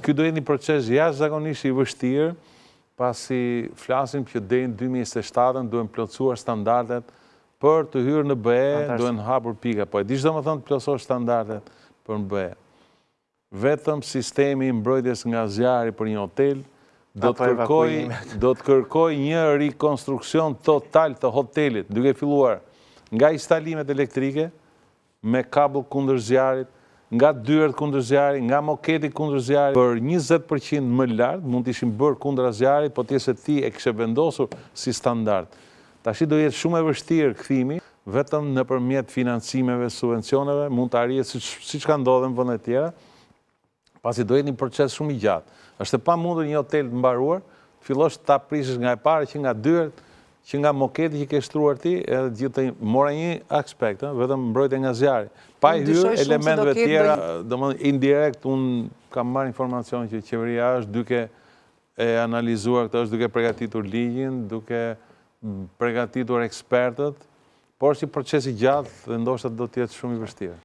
ky do jetë një proces jashtëzakonisht i vështirë, pasi flasim që deri në 2027 duhen plotësuar standardet për të hyrë në BE, duhen hapur pika. Po e di çdo më thënë të plotësosh standardet për në BE. Vetëm sistemi i mbrojtjes nga zjarri për një hotel do të kërkoj një rikonstruksion total të hotelit, duke filluar nga instalimet elektrike me kabull kundër zjarrit, nga dyert kundër zjarrit, nga moketi kundër zjarrit, për 20% më lart mund të ishin bërë kundra zjarrit, po t'jesë ti e kishe vendosur si standard. Tashi do jetë shumë e vështirë kthimi, vetëm nëpërmjet financimeve, subvencioneve mund të arrihet siç ka ndodhur në vende të tjera, pasi do jetë një proces shumë i gjatë. Është e pamundur një hotel të mbaruar, fillosh ta prisësh nga e para që nga dyert, që nga moketi që ke shtruar ti, edhe gjithë mora një aspekt, vetëm mbrojtje nga zjarri. Pa i hyrë elementeve tjera, domethënë indirekt unë kam marrë informacion që qeveria është duke e analizuar këtë, është duke përgatitur ligjin, duke përgatitur ekspertët, por si proces i gjatë dhe ndoshta do të jetë shumë i vështirë.